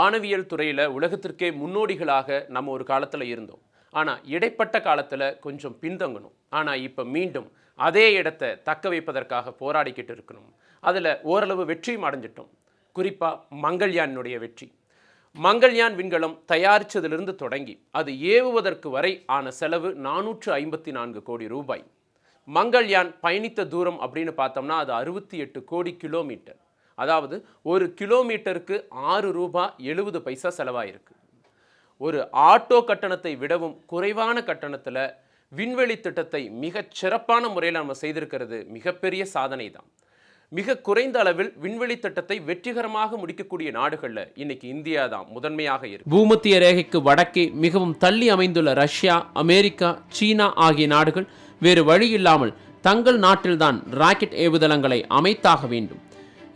வானவியல் துறையில் உலகத்திற்கே முன்னோடிகளாக நம்ம ஒரு காலத்தில் இருந்தோம். ஆனால் இடைப்பட்ட காலத்தில் கொஞ்சம் பின்தங்கணும். ஆனால் இப்போ மீண்டும் அதே இடத்தை தக்க வைப்பதற்காக போராடிக்கிட்டு இருக்கணும். அதில் ஓரளவு வெற்றியும் அடைஞ்சிட்டோம். குறிப்பாக மங்கள்யானுடைய வெற்றி. மங்கள்யான் விண்கலம் தயாரித்ததிலிருந்து தொடங்கி அது ஏவுவதற்கு வரை ஆன செலவு 454 கோடி ரூபாய். மங்கள்யான் பயணித்த தூரம் அப்படின்னு பார்த்தோம்னா அது 68 கோடி கிலோமீட்டர். அதாவது ஒரு கிலோமீட்டருக்கு 6 ரூபாய் 70 பைசா செலவாயிருக்கு. ஒரு ஆட்டோ கட்டணத்தை விடவும் குறைவான கட்டணத்தில் விண்வெளி திட்டத்தை மிகச் சிறப்பான முறையில் நம்ம செய்திருக்கிறது மிகப்பெரிய சாதனை தான். மிக குறைந்த அளவில் விண்வெளி திட்டத்தை வெற்றிகரமாக முடிக்கக்கூடிய நாடுகளில் இன்னைக்கு இந்தியா தான் முதன்மையாக இருக்கு. பூமத்திய ரேகைக்கு வடக்கே மிகவும் தள்ளி அமைந்துள்ள ரஷ்யா, அமெரிக்கா, சீனா ஆகிய நாடுகள் வேறு வழி இல்லாமல் தங்கள் நாட்டில்தான் ராக்கெட் ஏவுதளங்களை அமைத்தாக வேண்டும்.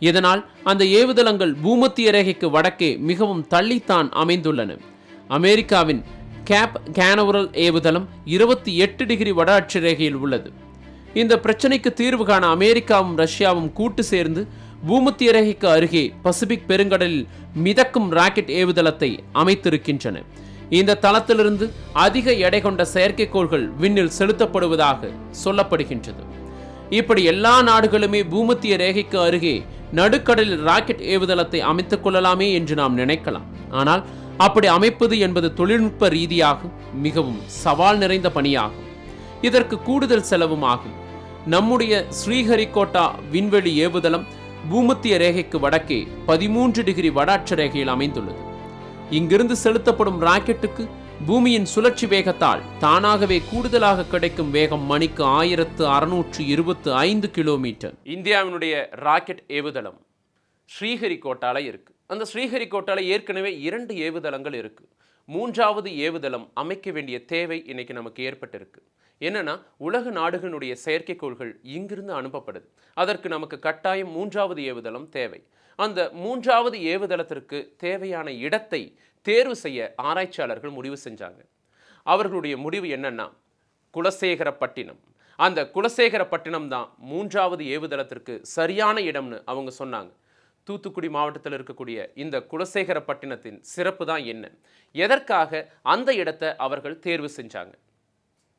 இதனால் அந்த ஏவுதளங்கள் பூமத்திய ரேகைக்கு வடக்கே மிகவும் தள்ளித்தான் அமைந்துள்ளன. அமெரிக்காவின் கேப் கேனவரல் ஏவுதளம் 28 டிகிரி வட அட்ச ரேகையில் உள்ளது. இந்த பிரச்சனைக்கு தீர்வு காண அமெரிக்காவும் ரஷ்யாவும் கூட்டு சேர்ந்து பூமத்திய ரேகைக்கு அருகே பசிபிக் பெருங்கடலில் மிதக்கும் ராக்கெட் ஏவுதளத்தை அமைத்திருக்கின்றன. இந்த தளத்திலிருந்து அதிக எடை கொண்ட செயற்கைக்கோள்கள் விண்ணில் செலுத்தப்படுவதாக சொல்லப்படுகின்றது. இப்படி எல்லா நாடுகளுமே பூமத்திய ரேகைக்கு அருகே நடுக்கடலில் ராக்கெட் ஏவுதளத்தை அமைத்துக் கொள்ளலாமே என்று நாம் நினைக்கலாம். ஆனால் அப்படி அமைப்பது என்பது தொழில்நுட்ப ரீதியாக மிகவும் சவால் நிறைந்த பணியாகும். இதற்கு கூடுதல் செலவும் ஆகும். நம்முடைய ஸ்ரீஹரிகோட்டா விண்வெளி ஏவுதளம் பூமத்திய ரேகைக்கு வடக்கே 13 டிகிரி வட அட்ச ரேகையில் அமைந்துள்ளது. இங்கிருந்து செலுத்தப்படும் ராக்கெட்டுக்கு பூமியின் சுழற்சி வேகத்தால் தானாகவே கூடுதலாக கிடைக்கும் வேகம் மணிக்கு 1625 கிலோமீட்டர். இந்தியாவினுடைய ராக்கெட் ஏவுதளம் ஸ்ரீஹரிகோட்டால இருக்கு. அந்த ஸ்ரீஹரிகோட்டால ஏற்கனவே 2 ஏவுதளங்கள் இருக்கு. 3வது ஏவுதளம் அமைக்க வேண்டிய தேவை இன்னைக்கு நமக்கு ஏற்பட்டிருக்கு. என்னன்னா, உலக நாடுகளுடைய செயற்கைக்கோள்கள் இங்கிருந்து அனுப்பப்படுது. அதற்கு நமக்கு கட்டாயம் 3வது ஏவுதளம் தேவை. அந்த 3வது ஏவுதளத்திற்கு தேவையான இடத்தை தேர்வு செய்ய ஆராய்ச்சியாளர்கள் முடிவு செஞ்சாங்க. அவர்களுடைய முடிவு என்னன்னா, குலசேகரப்பட்டினம். அந்த குலசேகரப்பட்டினம் தான் 3வது ஏவுதளத்திற்கு சரியான இடம்னு அவங்க சொன்னாங்க. தூத்துக்குடி மாவட்டத்தில் இருக்கக்கூடிய இந்த குலசேகரப்பட்டினத்தின் சிறப்பு தான் என்ன, எதற்காக அந்த இடத்தை அவர்கள் தேர்வு செஞ்சாங்க?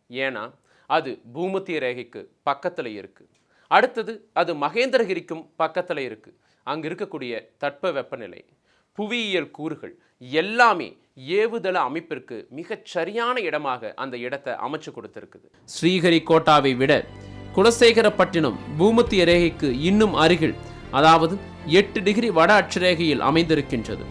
ஏன்னா அது பூமத்திய ரேகைக்கு பக்கத்தில் இருக்கு. அடுத்தது அது மகேந்திரகிரிக்கும் பக்கத்தில் இருக்கு. அங்கே இருக்கக்கூடிய தட்ப வெப்பநிலை, புவியியல் கூறுகள் எல்லாமே ஏவுதள அமைப்பிற்கு மிகச் சரியான இடமாக அந்த இடத்தை அமைச்சு கொடுத்திருக்குது. ஸ்ரீஹரிகோட்டாவை விட குலசேகரப்பட்டினம் பூமத்திய ரேகைக்கு இன்னும் அருகில், அதாவது 8 டிகிரி வட அட்சரேகையில் அமைந்திருக்கின்றது.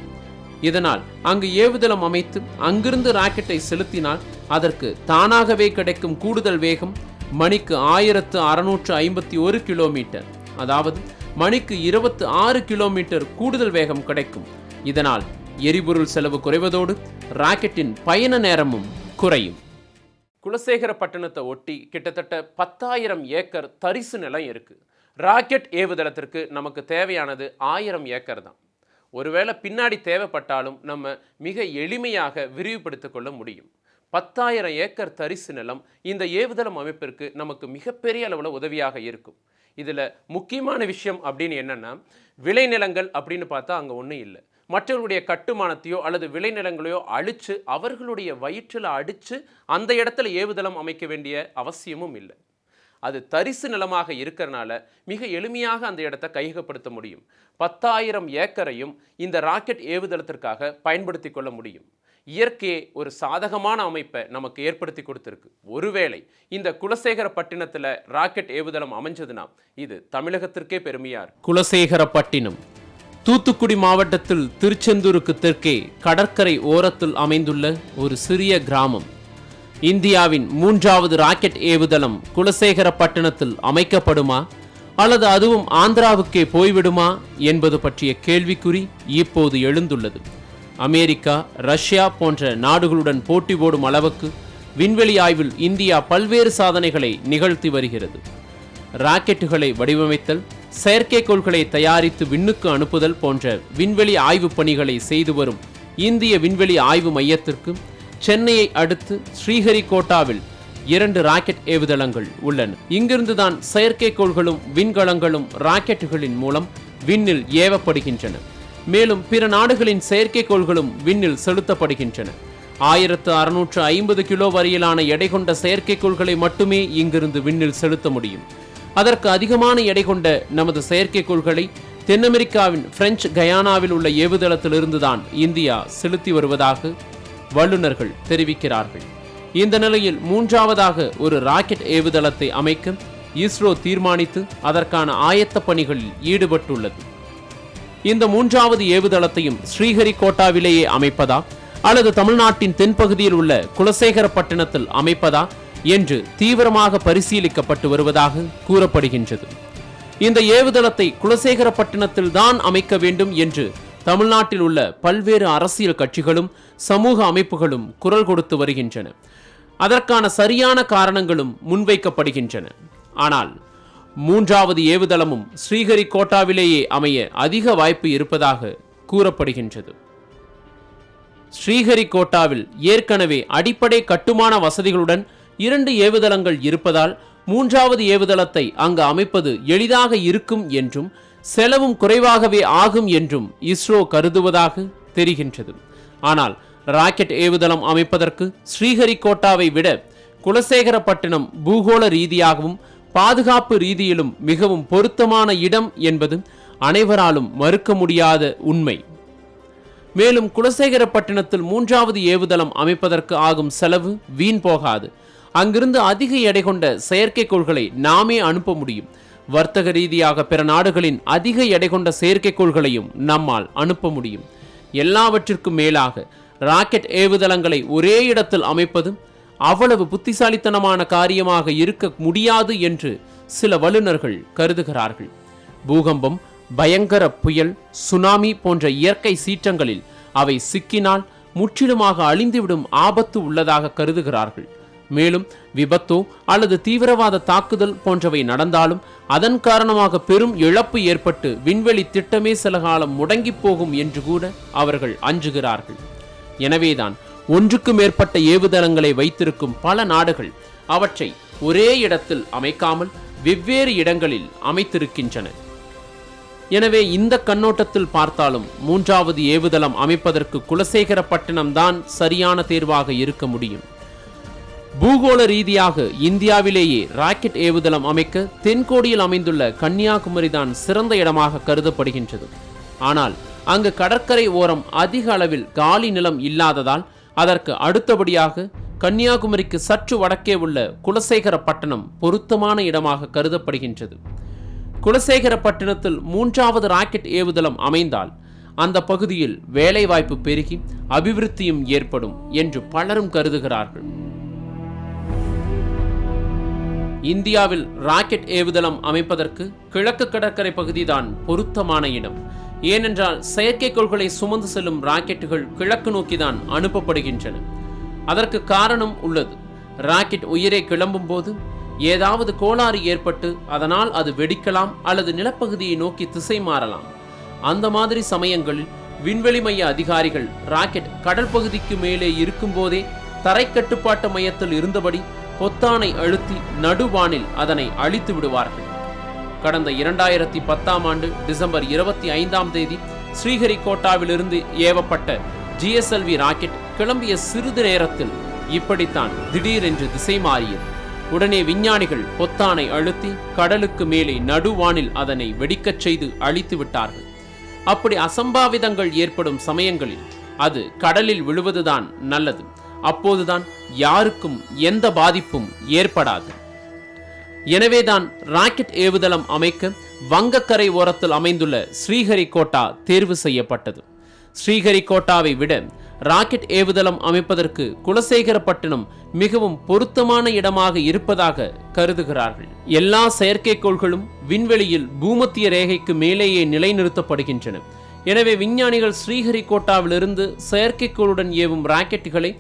இதனால் அங்கு ஏவுதளம் அமைத்து அங்கிருந்து ராக்கெட்டை செலுத்தினால் அதற்கு தானாகவே கிடைக்கும் கூடுதல் வேகம் மணிக்கு 1651 கிலோமீட்டர், அதாவது மணிக்கு 26 கிலோமீட்டர் கூடுதல் வேகம் கிடைக்கும். இதனால் எரிபொருள் செலவு குறைவதோடு ராக்கெட்டின் பயண நேரமும் குறையும். குலசேகரப்பட்டினத்தை ஒட்டி கிட்டத்தட்ட 10,000 ஏக்கர் தரிசு நிலம் இருக்கு. ராக்கெட் ஏவுதளத்திற்கு நமக்கு தேவையானது 1000 ஏக்கர் தான். ஒருவேளை பின்னாடி தேவைப்பட்டாலும் நம்ம மிக எளிமையாக விரிவுபடுத்திக் கொள்ள முடியும். 10,000 ஏக்கர் தரிசு நிலம் இந்த ஏவுதளம் அமைப்பிற்கு நமக்கு மிகப்பெரிய அளவில் உதவியாக இருக்கும். இதில் முக்கியமான விஷயம் அப்படின்னு என்னென்னா, விளைநிலங்கள் அப்படின்னு பார்த்தா அங்கே ஒன்றும் இல்லை. மற்றவர்களுடைய கட்டுமானத்தையோ அல்லது விளைநிலங்களையோ அழித்து அவர்களுடைய வயிற்றில் அடித்து அந்த இடத்துல ஏவுதளம் அமைக்க வேண்டிய அவசியமும் இல்லை. அது தரிசு நிலமாக இருக்கிறனால மிக எளிமையாக அந்த இடத்தை கையகப்படுத்த முடியும். 10,000 ஏக்கரையும் இந்த ராக்கெட் ஏவுதளத்திற்காக பயன்படுத்தி கொள்ள முடியும். இயற்கையே ஒரு சாதகமான அமைப்பை நமக்கு ஏற்படுத்தி கொடுத்திருக்கு. ஒருவேளை இந்த குலசேகரப்பட்டினத்தில் ராக்கெட் ஏவுதளம் அமைஞ்சதுன்னா இது தமிழகத்திற்கே பெருமையா இருக்கு. குலசேகரப்பட்டினம் தூத்துக்குடி மாவட்டத்தில் திருச்செந்தூருக்கு தெற்கே கடற்கரை ஓரத்தில் அமைந்துள்ள ஒரு சிறிய கிராமம். இந்தியாவின் 3வது ராக்கெட் ஏவுதளம் குலசேகரப்பட்டினத்தில் அமைக்கப்படுமா அல்லது அதுவும் ஆந்திராவுக்கே போய்விடுமா என்பது பற்றிய கேள்விக்குறி இப்போது எழுந்துள்ளது. அமெரிக்கா, ரஷ்யா போன்ற நாடுகளுடன் போட்டி போடும் அளவுக்கு விண்வெளி ஆய்வில் இந்தியா பல்வேறு சாதனைகளை நிகழ்த்தி வருகிறது. ராக்கெட்டுகளை வடிவமைத்தல், செயற்கைக்கோள்களை தயாரித்து விண்ணுக்கு அனுப்புதல் போன்ற விண்வெளி ஆய்வு பணிகளை செய்து வரும் இந்திய விண்வெளி ஆய்வு மையத்திற்கு சென்னையை அடுத்து ஸ்ரீஹரிகோட்டாவில் 2 ராக்கெட் ஏவுதளங்கள் உள்ளன. இங்கிருந்துதான் செயற்கைக்கோள்களும் விண்கலங்களும் ராக்கெட்டுகளின் மூலம் விண்ணில் ஏவப்படுகின்றன. மேலும் பிற நாடுகளின் செயற்கைக்கோள்களும் விண்ணில் செலுத்தப்படுகின்றன. 1650 கிலோ வரையிலான எடை கொண்ட செயற்கைக்கோள்களை மட்டுமே இங்கிருந்து விண்ணில் செலுத்த முடியும். அதற்கு அதிகமான எடை கொண்ட நமது செயற்கைக்கோள்களை தென் அமெரிக்காவின் பிரெஞ்சு கயானாவில் உள்ள ஏவுதளத்திலிருந்துதான் இந்தியா செலுத்தி வருவதாக வல்லுநர்கள் தெரிவிக்கிறார்கள். இந்த நிலையில் மூன்றாவதாக ஒரு ராக்கெட் ஏவுதளத்தை அமைக்க இஸ்ரோ தீர்மானித்து அதற்கான ஆயத்த பணிகளில் ஈடுபட்டுள்ளது. இந்த மூன்றாவது ஏவுதளத்தையும் ஸ்ரீஹரிகோட்டாவிலேயே அமைப்பதா அல்லது தமிழ்நாட்டின் தென்பகுதியில் உள்ள குலசேகரப்பட்டினத்தில் அமைப்பதா என்று தீவிரமாக பரிசீலிக்கப்பட்டு வருவதாக கூறப்படுகின்றது. இந்த ஏவுதளத்தை குலசேகரப்பட்டினத்தில் தான் அமைக்க வேண்டும் என்று தமிழ்நாட்டில் உள்ள பல்வேறு அரசியல் கட்சிகளும் சமூக அமைப்புகளும் குரல் கொடுத்து வருகின்றன. அதற்கான சரியான காரணங்களும் முன்வைக்கப்படுகின்றன. ஆனால் மூன்றாவது ஏவுதளமும் ஸ்ரீஹரிகோட்டாவிலேயே அமைய அதிக வாய்ப்பு இருப்பதாக கூறப்படுகின்றது. ஸ்ரீஹரிகோட்டாவில் ஏற்கனவே அடிப்படை கட்டுமான வசதிகளுடன் 2 ஏவுதளங்கள் இருப்பதால் மூன்றாவது ஏவுதளத்தை அங்கு அமைப்பது எளிதாக இருக்கும் என்றும் செலவும் குறைவாகவே ஆகும் என்றும் இஸ்ரோ கருதுவதாக தெரிகின்றது. ஆனால் ராக்கெட் ஏவுதளம் அமைப்பதற்கு ஸ்ரீஹரிகோட்டாவை விட குலசேகரப்பட்டினம் பூகோள ரீதியாகவும் பாதுகாப்பு ரீதியிலும் மிகவும் பொருத்தமான இடம் என்பது அனைவராலும் மறுக்க முடியாத உண்மை. மேலும் குலசேகரப்பட்டினத்தில் மூன்றாவது ஏவுதளம் அமைப்பதற்கு ஆகும் செலவு வீண் போகாது. அங்கிருந்து அதிக எடை கொண்ட செயற்கைக்கோள்களை நாமே அனுப்ப முடியும். வர்த்தக ரீதியாக பிற நாடுகளின் அதிக எடை கொண்ட செயற்கைக்கோள்களையும் நம்மால் அனுப்ப முடியும். எல்லாவற்றிற்கும் மேலாக ராக்கெட் ஏவுதளங்களை ஒரே இடத்தில் அமைப்பது அவ்வளவு புத்திசாலித்தனமான காரியமாக இருக்க முடியாது என்று சில வல்லுநர்கள் கருதுகிறார்கள். பூகம்பம், பயங்கர புயல், சுனாமி போன்ற இயற்கை சீற்றங்களில் அவை சிக்கினால் முற்றிலுமாக அழிந்துவிடும் ஆபத்து உள்ளதாக கருதுகிறார்கள். மேலும் விபத்தோ அல்லது தீவிரவாத தாக்குதல் போன்றவை நடந்தாலும் அதன் காரணமாக பெரும் இழப்பு ஏற்பட்டு விண்வெளி திட்டமே சில காலம் முடங்கி போகும் என்று கூட அவர்கள் அஞ்சுகிறார்கள். எனவேதான் ஒன்றுக்கு மேற்பட்ட ஏவுதளங்களை வைத்திருக்கும் பல நாடுகள் அவற்றை ஒரே இடத்தில் அமைக்காமல் வெவ்வேறு இடங்களில் அமைத்திருக்கின்றன. எனவே இந்த கண்ணோட்டத்தில் பார்த்தாலும் மூன்றாவது ஏவுதளம் அமைப்பதற்கு குலசேகரப்பட்டினம் தான் சரியான தேர்வாக இருக்க முடியும். பூகோள ரீதியாக இந்தியாவிலேயே ராக்கெட் ஏவுதளம் அமைக்க தென்கோடியில் அமைந்துள்ள கன்னியாகுமரி தான் சிறந்த இடமாக கருதப்படுகின்றது. ஆனால் அங்கு கடற்கரை ஓரம் அதிக அளவில் காலி நிலம் இல்லாததால் அதற்கு அடுத்தபடியாக கன்னியாகுமரிக்கு சற்று வடக்கே உள்ள குலசேகரப்பட்டினம் பொருத்தமான இடமாக கருதப்படுகின்றது. குலசேகரப்பட்டினத்தில் மூன்றாவது ராக்கெட் ஏவுதளம் அமைந்தால் அந்த பகுதியில் வேலைவாய்ப்பு பெருகி அபிவிருத்தியும் ஏற்படும் என்று பலரும் கருதுகிறார்கள். இந்தியாவில் ராக்கெட் ஏவுதளம் அமைப்பதற்கு கிழக்கு கடற்கரை பகுதிதான் பொருத்தமான இடம். ஏனென்றால் செயற்கைக்கோள்களை சுமந்து செல்லும் ராக்கெட்டுகள் கிழக்கு நோக்கிதான் அனுப்பப்படுகின்றன. அதற்கு காரணம் உள்ளது. ராக்கெட் உயிரை கிளம்பும் போது ஏதாவது கோளாறு ஏற்பட்டு அதனால் அது வெடிக்கலாம் அல்லது நிலப்பகுதியை நோக்கி திசை மாறலாம். அந்த மாதிரி சமயங்களில் விண்வெளி மைய அதிகாரிகள் ராக்கெட் கடல் பகுதிக்கு மேலே இருக்கும் போதே தரை கட்டுப்பாட்டு மையத்தில் இருந்தபடி பொத்தானை அழுத்தி நடுவானில் அதனை அழித்து விடுவார்கள். கடந்த 2010ஆம் ஆண்டு டிசம்பர் 25ஆம் தேதி ஸ்ரீஹரிகோட்டாவிலிருந்து ஏவப்பட்ட GSLV ராக்கெட் கிளம்பிய சிறிது நேரத்தில் இப்படித்தான் திடீரென்று திசை மாறியது. உடனே விஞ்ஞானிகள் பொத்தானை அழுத்தி கடலுக்கு மேலே நடுவானில் அதனை வெடிக்கச் செய்து அழித்து விட்டார்கள். அப்படி அசம்பாவிதங்கள் ஏற்படும் சமயங்களில் அது கடலில் விழுவதுதான் நல்லது. அப்போதுதான் யாருக்கும் எந்த பாதிப்பும் ஏற்படாது. எனவேதான் ராக்கெட் ஏவுதளம் அமைக்க வங்கக்கரை ஓரத்தில் அமைந்துள்ள ஸ்ரீஹரிகோட்டா தேர்வு செய்யப்பட்டது. ஸ்ரீஹரிகோட்டாவை விட ராக்கெட் ஏவுதளம் அமைப்பதற்கு குலசேகரப்பட்டினம் மிகவும் பொருத்தமான இடமாக இருப்பதாக கருதுகிறார்கள். எல்லா செயற்கைக்கோள்களும் விண்வெளியில் பூமத்திய ரேகைக்கு மேலேயே நிலைநிறுத்தப்படுகின்றன. எனவே விஞ்ஞானிகள் ஸ்ரீஹரிகோட்டாவிலிருந்து செயற்கைக்கோளுடன் ஏவும் ராக்கெட்டுகளை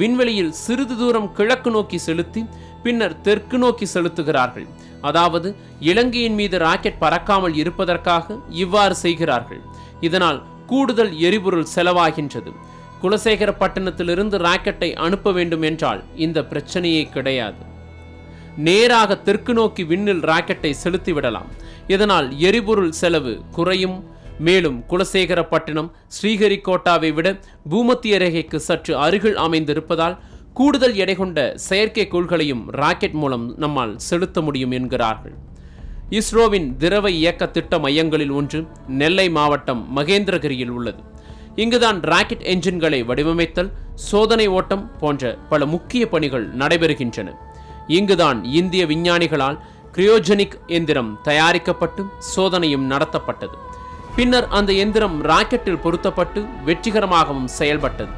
விண்வெளியில் சிறிது தூரம் கிழக்கு நோக்கி செலுத்தி பின்னர் தெற்கு நோக்கி செலுத்துகிறார்கள். அதாவது இலங்கையின் மீது ராக்கெட் பறக்காமல் இருப்பதற்காக இவ்வாறு செய்கிறார்கள். இதனால் கூடுதல் எரிபொருள் செலவாகின்றது. குலசேகரப்பட்டினத்திலிருந்து ராக்கெட்டை அனுப்ப வேண்டும் என்றால் இந்த பிரச்சனையே கிடையாது. நேராக தெற்கு நோக்கி விண்ணில் ராக்கெட்டை செலுத்திவிடலாம். இதனால் எரிபொருள் செலவு குறையும். மேலும் குலசேகரப்பட்டினம் ஸ்ரீஹரிகோட்டாவை விட பூமத்திய ரேகைக்கு சற்று அருகில் அமைந்திருப்பதால் கூடுதல் எடை கொண்ட செயற்கைக்கோள்களையும் ராக்கெட் மூலம் நம்மால் செலுத்த முடியும் என்கிறார்கள். இஸ்ரோவின் திரவ இயக்க திட்ட மையங்களில் ஒன்று நெல்லை மாவட்டம் மகேந்திரகிரியில் உள்ளது. இங்குதான் ராக்கெட் என்ஜின்களை வடிவமைத்தல், சோதனை ஓட்டம் போன்ற பல முக்கிய பணிகள் நடைபெறுகின்றன. இங்குதான் இந்திய விஞ்ஞானிகளால் கிரியோஜெனிக் எந்திரம் தயாரிக்கப்பட்டு சோதனையும் நடத்தப்பட்டது. பின்னர் அந்த எந்திரம் ராக்கெட்டில் பொருத்தப்பட்டு வெற்றிகரமாகவும் செயல்பட்டது.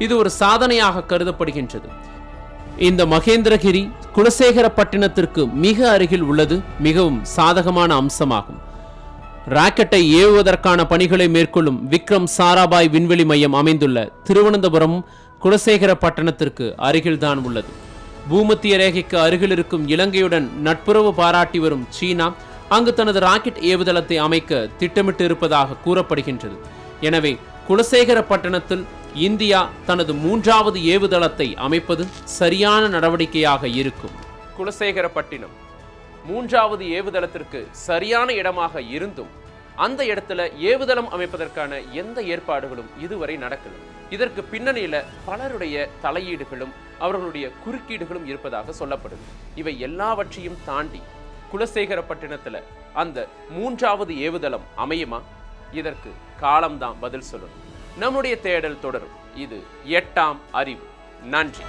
இது ஒரு சாதனையாக கருதப்படுகின்றது. இந்த மகேந்திரகிரி குலசேகரப்பட்டினத்திற்கு மிக அருகில் உள்ளது மிகவும் சாதகமான அம்சமாகும். ராக்கெட்டை ஏவுவதற்கான பணிகளை மேற்கொள்ளும் விக்ரம் சாராபாய் விண்வெளி மையம் அமைந்துள்ள திருவனந்தபுரமும் குலசேகரப்பட்டினத்திற்கு அருகில்தான் உள்ளது. பூமத்திய ரேகைக்கு அருகில் இருக்கும் இலங்கையுடன் நட்புறவு பாராட்டி வரும் சீனா அங்கு தனது ராக்கெட் ஏவுதளத்தை அமைக்க திட்டமிட்டு இருப்பதாக கூறப்படுகின்றது. எனவே குலசேகரப்பட்டினத்தில் இந்தியா தனது 3வது ஏவுதளத்தை அமைப்பது சரியான நடவடிக்கையாக இருக்கும். குலசேகரப்பட்டினம் 3வது ஏவுதளத்திற்கு சரியான இடமாக இருந்தும் அந்த இடத்துல ஏவுதளம் அமைப்பதற்கான எந்த ஏற்பாடுகளும் இதுவரை நடக்கல. இதற்கு பின்னணியில பலருடைய தலையீடுகளும் அவர்களுடைய குறுக்கீடுகளும் இருப்பதாக சொல்லப்படுது. இவை எல்லாவற்றையும் தாண்டி குலசேகரப்பட்டினத்துல அந்த 3வது ஏவுதளம் அமையுமா? இதற்கு காலம்தான் பதில் சொல்லணும். நம்முடைய தேடல் தொடரும். இது 8ஆம் அறிவு. நன்றி.